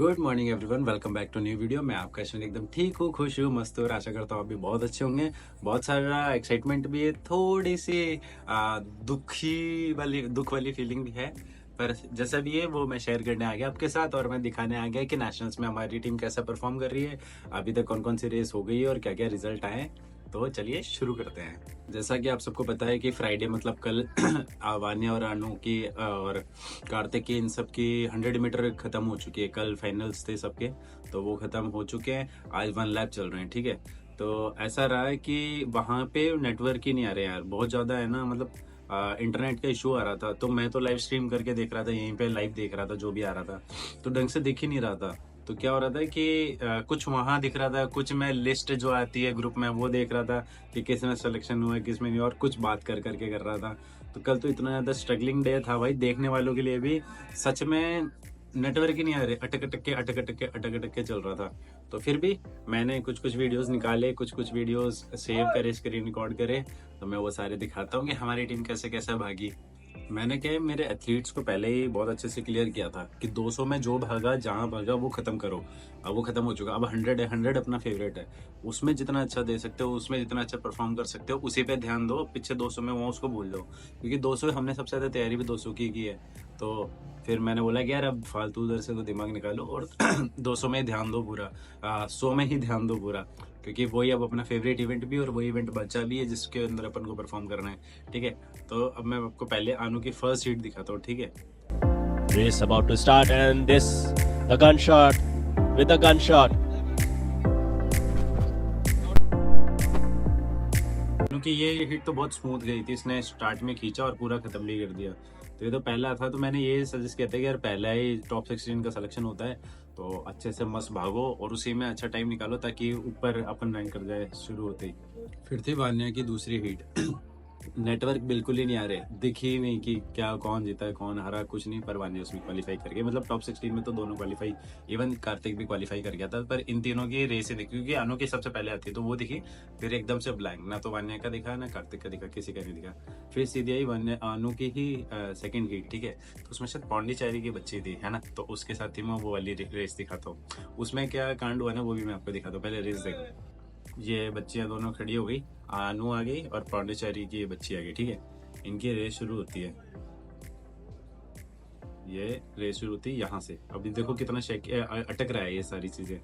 Good morning everyone, welcome back to new video. मैं आपका अश्विन एकदम ठीक हूँ, खुश हूँ, मस्त हूँ और आशा करता हूँ आप भी बहुत अच्छे होंगे। बहुत सारा एक्साइटमेंट भी है, थोड़ी सी दुख वाली फीलिंग भी है, पर जैसा भी है वो मैं शेयर करने आ गया आपके साथ और मैं दिखाने आ गया कि नेशनल्स में हमारी टीम कैसा परफॉर्म कर रही है, अभी तक कौन कौन सी रेस हो गई है और क्या क्या रिजल्ट आए। तो चलिए शुरू करते हैं। जैसा कि आप सबको पता है कि फ्राइडे मतलब कल वान्या और अनु की और कार्तिक की इन सब की 100 मीटर खत्म हो चुकी है। कल फाइनल्स थे सबके, तो वो खत्म हो चुके हैं। आज 1 लैप चल रहे हैं, ठीक है। तो ऐसा रहा है कि वहाँ पे नेटवर्क ही नहीं आ रहे यार, बहुत ज़्यादा है ना, मतलब इंटरनेट का इशू आ रहा था। तो मैं तो लाइव स्ट्रीम करके देख रहा था, यहीं पे लाइव देख रहा था, जो भी आ रहा था तो ढंग से दिख ही नहीं रहा था। तो क्या हो रहा था कि कुछ वहाँ दिख रहा था, कुछ मैं लिस्ट जो आती है ग्रुप में वो देख रहा था कि किस में सिलेक्शन हुआ है किस में नहीं, और कुछ बात कर करके कर रहा था। तो कल तो इतना ज़्यादा स्ट्रगलिंग डे था भाई, देखने वालों के लिए भी। सच में नेटवर्क ही नहीं आ रहे, अटक अटक के अटक अटक के अटक अटक के चल रहा था। तो फिर भी मैंने कुछ कुछ वीडियोस निकाले, कुछ कुछ वीडियोस सेव करे, स्क्रीन रिकॉर्ड करे, तो मैं वो सारे दिखाता हूँ कि हमारी टीम कैसे कैसे भागी। मैंने क्या मेरे एथलीट्स को पहले ही बहुत अच्छे से क्लियर किया था कि 200 में जो भागा, जहां भागा वो खत्म करो। अब वो खत्म हो चुका, अब 100 है, 100 अपना फेवरेट है। उसमें जितना अच्छा दे सकते हो, उसमें जितना अच्छा परफॉर्म कर सकते हो, उसी पे ध्यान दो। पीछे 200 में वो उसको भूल दो, क्योंकि 200 हमने सबसे ज्यादा तैयारी भी 200 की है। तो फिर मैंने बोला कि यार अब फालतू उधर से तो दिमाग निकालो और 200 में ध्यान दो पूरा, 100 में ही ध्यान दो पूरा, क्योंकि वही अब अपना फेवरेट इवेंट भी और वही इवेंट बचा भी है जिसके अंदर अपन को परफॉर्म करना है, ठीक है। तो अब मैं आपको पहले आनू की फर्स्ट हीट दिखाता हूँ, ठीक है। Race about to start and this the gunshot with a gunshot. क्योंकि ये हिट तो बहुत स्मूथ गई थी, इसने स्टार्ट में खींचा और पूरा खत्म भी कर दिया। तो ये तो पहला था, तो मैंने ये सजेस्ट किया था कि यार पहला ही टॉप 16 का सिलेक्शन होता है, तो अच्छे से मस्त भागो और उसी में अच्छा टाइम निकालो ताकि ऊपर अपन रैंक कर जाए शुरू होते ही। फिर थी वान्या की दूसरी हीट। नेटवर्क बिल्कुल ही नहीं आ रहे, दिख ही नहीं कि क्या कौन जीता है कौन हारा, कुछ नहीं। पर वान्या उसमें क्वालिफाई कर गए, मतलब टॉप 16 में तो दोनों क्वालिफाई, इवन कार्तिक भी क्वालिफाई कर गया था। पर इन तीनों की रेस ही दिखी, क्योंकि अनु की सबसे पहले आती है तो वो दिखी, फिर एकदम से ब्लैंक, ना तो वान्या का दिखा ना कार्तिक का दिखा, किसी का नहीं दिखा। फिर सीधी आई वान्या अनु की ही सेकेंड हीट, ठीक है। तो उसमें शायद पौंडीचेरी की बच्ची थी, है ना, तो उसके साथ ही मैं वो वाली रेस दिखाता हूँ। उसमें क्या कांड हुआ ना वो भी मैं आपको दिखाता हूँ। पहले रेस देखो, ये बच्चियां दोनों खड़ी हो गई, अनु आ गई और पौंडीचेरी की ये बच्ची आ गई, ठीक है। इनकी रेस शुरू होती है, ये रेस शुरू होती है यहाँ से। अभी देखो कितना अटक रहा है ये सारी चीजें।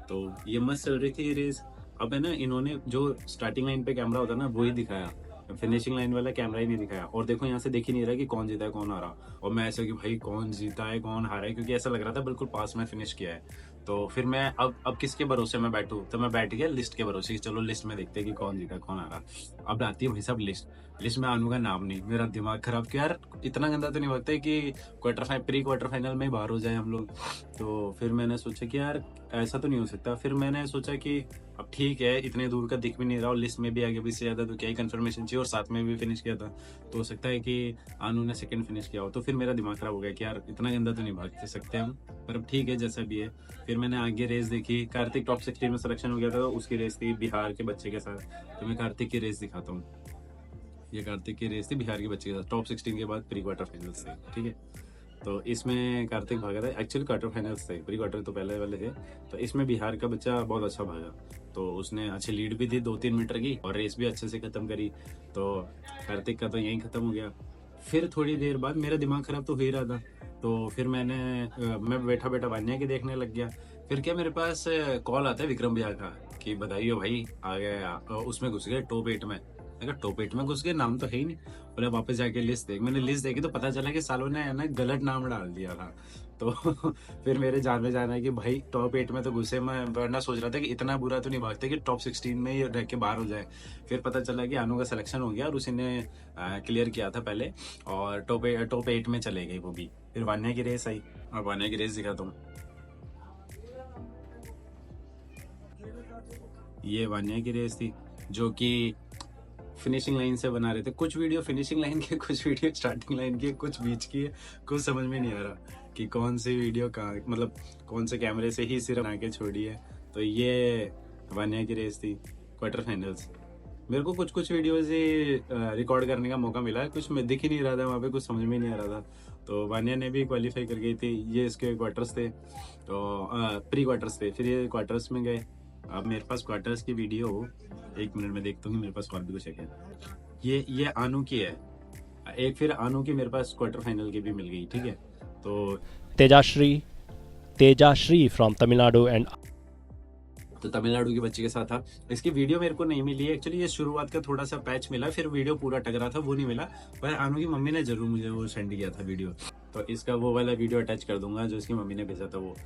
तो ये मस्त चल रही थी ये रेस। अब है ना, इन्होंने जो स्टार्टिंग लाइन पे कैमरा होता है ना वही दिखाया, फिनिशिंग लाइन वाला कैमरा ही नहीं दिखाया। और देखो यहाँ से देख ही नहीं रहा कि कौन जीता है कौन हारा। और मैं ऐसा कि भाई कौन जीता है कौन हारा है, क्योंकि ऐसा लग रहा था बिल्कुल पास में फिनिश किया है। तो फिर मैं अब किसके भरोसे मैं बैठूं, तो मैं बैठ गया लिस्ट के भरोसे, चलो लिस्ट में देखते हैं कि कौन जीता कौन हारा। अब आती है भाई साहब लिस्ट में अनु का नाम नहीं। मेरा दिमाग खराब कि यार इतना गंदा तो नहीं लगता है कि प्री क्वार्टर फाइनल में ही बाहर हो जाए हम लोग। तो फिर मैंने सोचा कि यार ऐसा तो नहीं हो सकता। फिर मैंने सोचा कि अब ठीक है, इतने दूर का दिख भी नहीं रहा और लिस्ट में भी आगे भी से ज्यादा तो क्या ही कंफर्मेशन चाहिए, और साथ में भी फिनिश किया था, तो हो सकता है कि अनु ने सेकंड फिनिश किया हो। तो फिर मेरा दिमाग खराब हो गया कि यार इतना गंदा तो नहीं भाग सकते हम, पर अब ठीक है जैसा भी है। फिर मैंने आगे रेस देखी, कार्तिक टॉप 16 में सिलेक्शन हो गया था, तो उसकी रेस थी बिहार के बच्चे के साथ। तो मैं कार्तिक की रेस दिखाता हूँ। ये कार्तिक की रेस थी बिहार के बच्चे के साथ, टॉप 16 के बाद प्री क्वार्टर फाइनल्स थे, ठीक है। तो इसमें कार्तिक भागा था, एक्चुअली क्वार्टर फाइनल्स थे, प्री क्वार्टर तो पहले वाले थे। तो इसमें बिहार का बच्चा बहुत अच्छा भागा, तो उसने अच्छी लीड भी दी 2-3 मीटर की और रेस भी अच्छे से खत्म करी। तो कार्तिक का तो यहीं खत्म हो गया। फिर थोड़ी देर बाद मेरा दिमाग खराब तो हो ही रहा था, तो फिर मैं बैठा बैठा वान्या के देखने लग गया। फिर क्या मेरे पास कॉल आता है विक्रम भैया का कि बधाई हो भाई आ गया। उसमें घुस गए टॉप 8 में। अगर टॉप 8 में घुस गए, नाम तो है ही नहीं। बोले वापस जाके लिस्ट देख, मैंने लिस्ट देखी तो पता चला कि सालों ने है ना गलत नाम डाल दिया था। तो फिर मेरे जान में जाना है कि भाई टॉप 8 में तो घुसे, मैं वरना सोच रहा था कि इतना बुरा तो नहीं भागते कि टॉप 16 में ही रह के बाहर हो जाए। फिर पता चला कि अनु का सिलेक्शन हो गया और उसी ने क्लियर किया था पहले, और टॉप 8 में चले गई वो भी। फिर वान्या की रेस आई, और वान्या की रेस दिखाता हूँ। ये वान्या की रेस थी जो कि फिनिशिंग लाइन से बना रहे थे। कुछ वीडियो फिनिशिंग लाइन की, कुछ वीडियो स्टार्टिंग लाइन की, कुछ बीच की है। कुछ समझ में नहीं आ रहा कि कौन सी वीडियो कहाँ, मतलब कौन से कैमरे से ही सिर्फ बना के छोड़ी है। तो ये वान्या की रेस थी क्वार्टर फाइनल्स। मेरे को कुछ कुछ वीडियोज ही रिकॉर्ड करने का मौका मिला, कुछ मैं दिख ही नहीं रहा था वहाँ पे, कुछ समझ में नहीं आ रहा था। तो वानिया ने भी क्वालिफाई कर गई थी। ये इसके क्वार्टर्स थे, तो प्री क्वार्टर्स थे, फिर ये क्वार्टर्स में गए। अब मेरे पास क्वार्टर्स की वीडियो 1 मिनट में देखता हूँ, मेरे पास और भी कुछ है। ये आनू की है, एक फिर आनू की मेरे पास क्वार्टर फाइनल की भी मिल गई, ठीक है। तो Tejashri from Tamil Nadu and Tamil Nadu के बच्चे के साथ था। इसकी वीडियो मेरे को नहीं मिली एक्चुअली, ये शुरुआत का थोड़ा सा पैच मिला, फिर वीडियो पूरा टकरा था वो नहीं मिला, पर आनू की मम्मी ने जरूर मुझे वो सेंड किया था वीडियो। तो इसका वो वाला वीडियो अटैच कर दूंगा जो इसकी मम्मी ने भेजा था वो।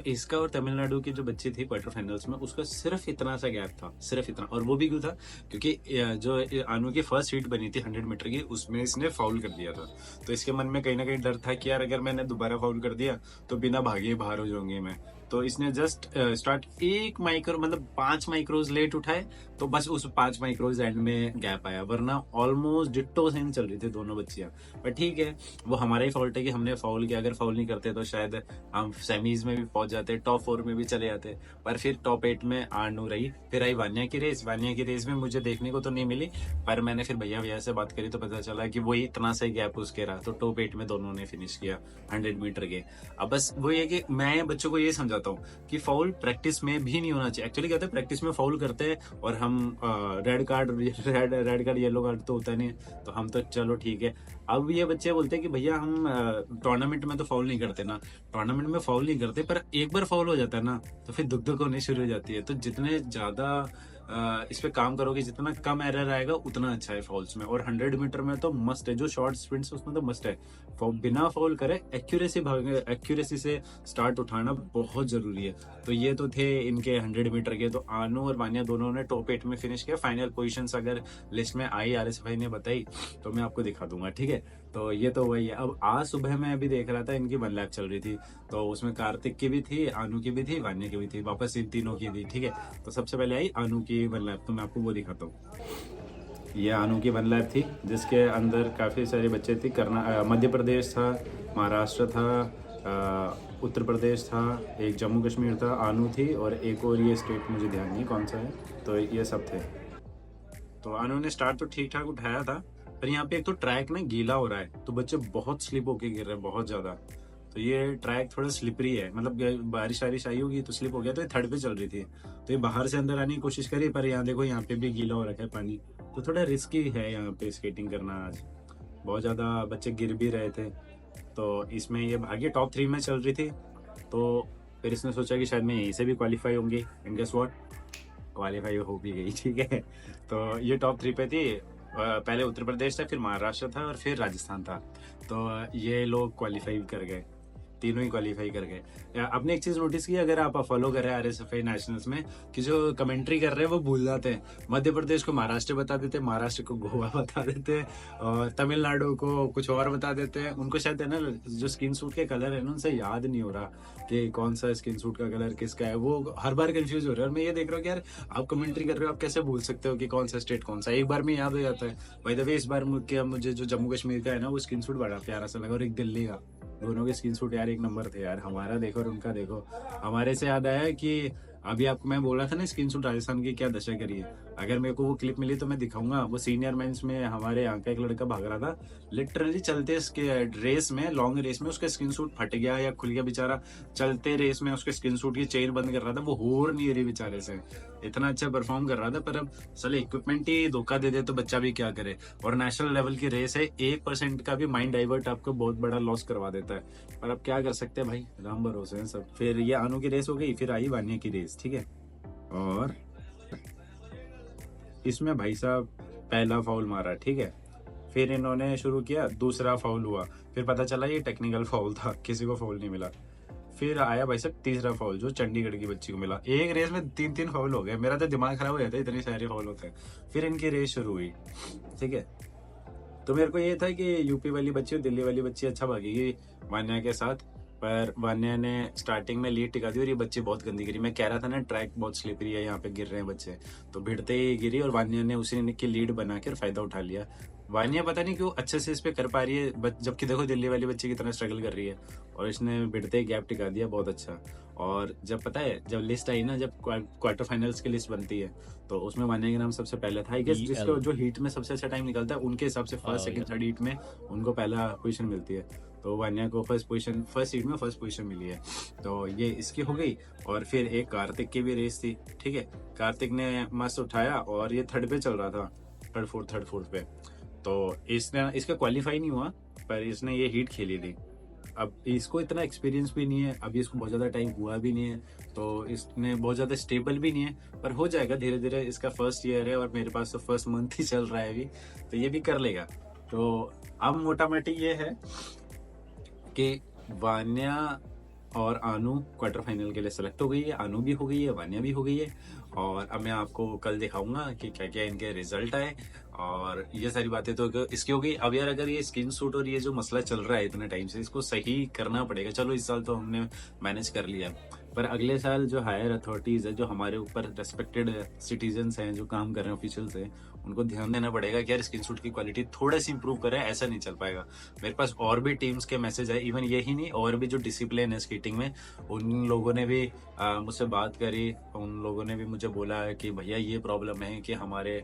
इसका और तमिलनाडु की जो बच्ची थी क्वार्टर फाइनल्स में, उसका सिर्फ इतना सा गैप था, सिर्फ इतना। और वो भी क्यों था, क्योंकि जो आनू की फर्स्ट हीट बनी थी 100 मीटर की, उसमें इसने फाउल कर दिया था। तो इसके मन में कहीं ना कहीं डर था कि यार अगर मैंने दोबारा फाउल कर दिया तो बिना भागे बाहर हो जाऊंगी मैं। तो इसने जस्ट स्टार्ट 1 माइक्रो मतलब 5 माइक्रोज लेट उठाए, तो बस उस 5 माइक्रोज एंड में गैप आया, वरना ऑलमोस्ट डिट्टो सेम चल रही थी दोनों बच्चियां। पर ठीक है, वो हमारा ही फॉल्ट है कि हमने फाउल किया। अगर फाउल नहीं करते तो शायद हम सेमीज में भी पहुंच जाते, टॉप 4 में भी चले जाते। पर फिर टॉप 8 में आनू रही। फिर आई वानिया की रेस। वानिया की रेस में मुझे देखने को तो नहीं मिली, पर मैंने फिर भैया से बात करी तो पता चला कि वही इतना सा गैप उसके रहा। तो टॉप 8 में दोनों ने फिनिश किया 100 मीटर के। अब बस वो ये कि मैं बच्चों को ये समझाता हूँ कि फाउल प्रैक्टिस में भी नहीं होना चाहिए। एक्चुअली कहते हैं प्रैक्टिस में फाउल करते हैं और हम रेड कार्ड येलो कार्ड तो होता नहीं है, तो हम तो चलो ठीक है। अब ये बच्चे बोलते हैं कि भैया हम टूर्नामेंट में तो फाउल नहीं करते ना। टूर्नामेंट में फाउल नहीं करते, पर एक बार फाउल हो जाता है ना तो फिर दुख होने शुरू हो जाती है। तो जितने ज्यादा इस पे काम करोगे, जितना कम एरर आएगा उतना अच्छा है फॉल्स में। और 100 मीटर में तो मस्ट है, जो शॉर्ट स्प्रिंट्स उसमें तो मस्ट है बिना फाउल करे एक्यूरेसी से स्टार्ट उठाना बहुत जरूरी है। तो ये तो थे इनके 100 मीटर के। तो आनू और वानिया दोनों ने टॉप 8 में फिनिश किया। फाइनल पोजीशंस अगर लिस्ट में आई, RSFI ने बताई तो मैं आपको दिखा दूंगा, ठीक है। तो ये तो वही है। अब आज सुबह मैं अभी देख रहा था इनकी 1 लैप चल रही थी, तो उसमें कार्तिक की भी थी, आनू की भी थी, वानिया की भी थी, वापस इन तीनों की थी, ठीक है। तो सबसे पहले आई आनू की 1 लैप, तो मैं आपको वो दिखाता हूँ। ये आनू की 1 लैप थी जिसके अंदर काफ़ी सारे बच्चे थे। मध्य प्रदेश था, महाराष्ट्र था, उत्तर प्रदेश था, एक जम्मू कश्मीर था, आनू थी, और एक और ये स्टेट मुझे ध्यान नहीं कौन सा है। तो ये सब थे। तो आनू ने स्टार्ट तो ठीक ठाक उठाया था, पर यहाँ पे एक तो ट्रैक ना गीला हो रहा है, तो बच्चे बहुत स्लिप होके गिर रहे हैं बहुत ज्यादा। तो ये ट्रैक थोड़ा स्लिपरी है, मतलब बारिश आई होगी तो स्लिप हो गया। तो ये 3rd पे चल रही थी, तो ये बाहर से अंदर आने की कोशिश करी, पर यहाँ देखो यहाँ पे भी गीला हो रखा है पानी, तो थोड़ा रिस्की है यहाँ पे स्केटिंग करना। आज बहुत ज्यादा बच्चे गिर भी रहे थे। तो इसमें ये भाग्य टॉप 3 में चल रही थी, तो फिर इसने सोचा कि शायद मैं यहीं से भी क्वालिफाई होंगी, एंड गेस व्हाट, क्वालिफाई हो भी गई, ठीक है। तो ये टॉप 3 पे थी। पहले उत्तर प्रदेश था, फिर महाराष्ट्र था, और फिर राजस्थान था। तो ये लोग क्वालिफाई कर गए, तीनों ही क्वालिफाई कर गए। आपने एक चीज नोटिस की, अगर आप फॉलो कर रहे हैं RSFI नेशनल्स में, कि जो कमेंट्री कर रहे हैं वो भूल जाते हैं। मध्य प्रदेश को महाराष्ट्र बता देते हैं, महाराष्ट्र को गोवा बता देते हैं, और तमिलनाडु को कुछ और बता देते हैं। उनको शायद है ना, जो स्किन सूट के कलर है ना, उनसे याद नहीं हो रहा कि कौन सा स्किन सूट का कलर किसका है। वो हर बार कंफ्यूज हो रहा है। और मैं ये देख रहा हूँ कि यार आप कमेंट्री कर रहे हो, आप कैसे भूल सकते हो कि कौन सा स्टेट कौन सा, एक बार में याद हो जाता है। बाय द वे इस बार मुझे जो जम्मू कश्मीर का है ना, वो स्किन सूट बड़ा प्यारा सा लगा, और एक दिल्ली का, दोनों के स्किन सूट यार एक नंबर थे यार। हमारा देखो और उनका देखो। हमारे से याद आया कि अभी आपको मैं बोल रहा था ना स्किन सूट राजस्थान की क्या दशा करी है। अगर मेरे को वो क्लिप मिली तो मैं दिखाऊंगा। वो सीनियर मेंस में हमारे यहाँ का एक लड़का भाग रहा था, लिटरली चलते रेस में, लॉन्ग रेस में उसका स्किन सूट फट गया या खुल गया बेचारा। चलते रेस में उसके स्किन सूट की चेन बंद कर रहा था, वो हो नहीं रही बेचारे से। इतना अच्छा परफॉर्म कर रहा था, पर अब चले इक्विपमेंट ही धोखा दे दे तो बच्चा भी क्या करे। और नेशनल लेवल की रेस है, 1% का भी माइंड डाइवर्ट आपको बहुत बड़ा लॉस करवा देता है। पर अब क्या कर सकते हैं भाई, राम भरोसे हैं सब। फिर ये आनू की रेस हो गई, फिर आई वानिया की रेस, ठीक है। और इसमें भाई साहब पहला फाउल मारा, ठीक है। फिर इन्होंने शुरू किया, दूसरा फाउल हुआ, फिर पता चला ये टेक्निकल फाउल था, किसी को फाउल नहीं मिला। फिर आया भाई साहब तीसरा फाउल, जो चंडीगढ़ की बच्ची को मिला। एक रेस में 3 फाउल हो गए। मेरा तो दिमाग खराब हो जाता है, इतने सारे फाउल होते हैं। फिर इनकी रेस शुरू हुई, ठीक है। तो मेरे को ये था कि यूपी वाली बच्ची और दिल्ली वाली बच्ची अच्छा भागेगी वानिया के साथ, पर वान्या ने स्टार्टिंग में लीड टिका दी और ये बच्चे बहुत गंदी गिरी। मैं कह रहा था ना ट्रैक बहुत स्लिपरी है, यहाँ पे गिर रहे हैं बच्चे, तो भिड़ते ही गिरी और वान्या ने उसी की लीड बनाकर फायदा उठा लिया। वान्या पता नहीं क्यों अच्छे से इस पे कर पा रही है, जबकि देखो दिल्ली वाली बच्ची कितना स्ट्रगल कर रही है, और इसने भिड़ते ही गैप टिका दिया, बहुत अच्छा। और जब पता है जब लिस्ट आई ना, जब क्वार्टर फाइनल्स की लिस्ट बनती है, तो उसमें वान्या का नाम सबसे पहले था। आई गेस जिसको जो हीट में सबसे अच्छा टाइम निकलता है उनके हिसाब से फर्स्ट सेकंड थर्ड हीट में उनको पहला पोजीशन मिलती है। तो वान्या को फर्स्ट हीट में फर्स्ट पोजीशन मिली है। तो ये इसकी हो गई। और फिर एक कार्तिक की भी रेस थी, ठीक है, कार्तिक ने मस्त उठाया और ये थर्ड पे चल रहा था, थर्ड फोर्थ पे। तो इसका क्वालिफाई नहीं हुआ, पर इसने ये हीट खेली थी। अब इसको इतना एक्सपीरियंस भी नहीं है, अभी इसको बहुत ज़्यादा टाइम हुआ भी नहीं है, तो इसने बहुत ज़्यादा स्टेबल भी नहीं है, पर हो जाएगा धीरे धीरे। इसका फर्स्ट ईयर है और मेरे पास तो फर्स्ट मंथ ही चल रहा है अभी, तो ये भी कर लेगा। तो अब मोटा मोटी ये है कि वान्या और अनु क्वार्टर फाइनल के लिए सेलेक्ट हो गई है, अनु भी हो गई है, वान्या भी हो गई है। और अब मैं आपको कल दिखाऊंगा कि क्या क्या इनके रिजल्ट आए और ये सारी बातें तो इसकी हो गई। अब यार अगर ये स्किन सूट और ये जो मसला चल रहा है इतने टाइम से, इसको सही करना पड़ेगा। चलो इस साल तो हमने मैनेज कर लिया, पर अगले साल जो हायर अथॉरिटीज है, जो हमारे ऊपर रेस्पेक्टेड सिटीजन्स हैं, जो काम कर रहे हैं ऑफिशियल्स हैं, उनको ध्यान देना पड़ेगा कि यार स्किन सूट की क्वालिटी थोड़ा सी इंप्रूव करें। ऐसा नहीं चल पाएगा। मेरे पास और भी टीम्स के मैसेज आए, इवन यही नहीं, और भी जो डिसिप्लिन है स्केटिंग में, उन लोगों ने भी मुझसे बात करी। उन लोगों ने भी मुझे बोला कि भैया ये प्रॉब्लम है कि हमारे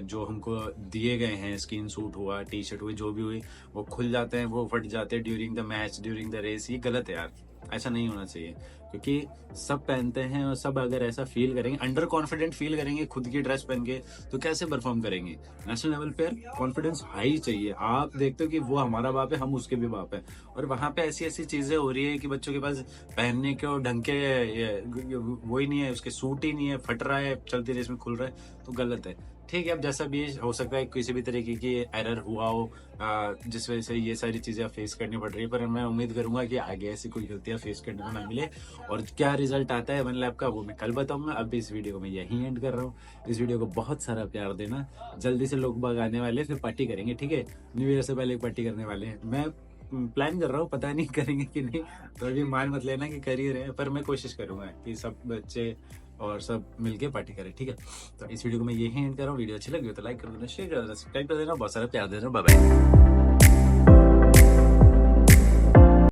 जो हमको दिए गए हैं स्किन सूट हुआ, टी शर्ट हुई, जो भी हुई, वो खुल जाते हैं, वो फट जाते हैं during the match, during the race. ये गलत है यार, ऐसा नहीं होना चाहिए, क्योंकि सब पहनते हैं और सब अगर ऐसा फील करेंगे, अंडर कॉन्फिडेंट फील करेंगे खुद की ड्रेस पहन के, तो कैसे परफॉर्म करेंगे। नेशनल लेवल पे कॉन्फिडेंस हाई चाहिए। आप देखते हो कि वो हमारा बाप है, हम उसके भी बाप है, और वहां पे ऐसी ऐसी चीजें हो रही है कि बच्चों के पास पहनने के ढंग के वो ही नहीं है, उसके सूट ही नहीं है, फट रहा है, चलती रेस में खुल रहा है, तो गलत है। ठीक है, अब जैसा भी हो सकता है, किसी भी तरीके की एरर हुआ हो जिस वजह से ये सारी चीजें फेस करनी पड़ रही है, पर मैं उम्मीद करूंगा कि आगे ऐसी कोई गलतियां फेस करने को ना मिले। और क्या रिजल्ट आता है वन लैब का वो मैं कल बताऊंगा। अब इस वीडियो में यही एंड कर रहा हूँ। इस वीडियो को बहुत सारा प्यार देना। जल्दी से लोग बाग आने वाले, फिर पार्टी करेंगे, ठीक है, न्यू ईयर से पहले पार्टी करने वाले हैं। मैं प्लान कर रहा हूँ, पता नहीं करेंगे कि नहीं, तो अभी मान मत लेना कि कर ही रहे हैं, पर मैं कोशिश करूंगा कि सब बच्चे और सब मिलके पार्टी करें, ठीक है। तो इस वीडियो को मैं यही एंड कर रहा हूँ। वीडियो अच्छी लगी हो तो लाइक कर देना, शेयर कर देना, सब्सक्राइब कर देना, बहुत सारा प्यार देना। Bye bye.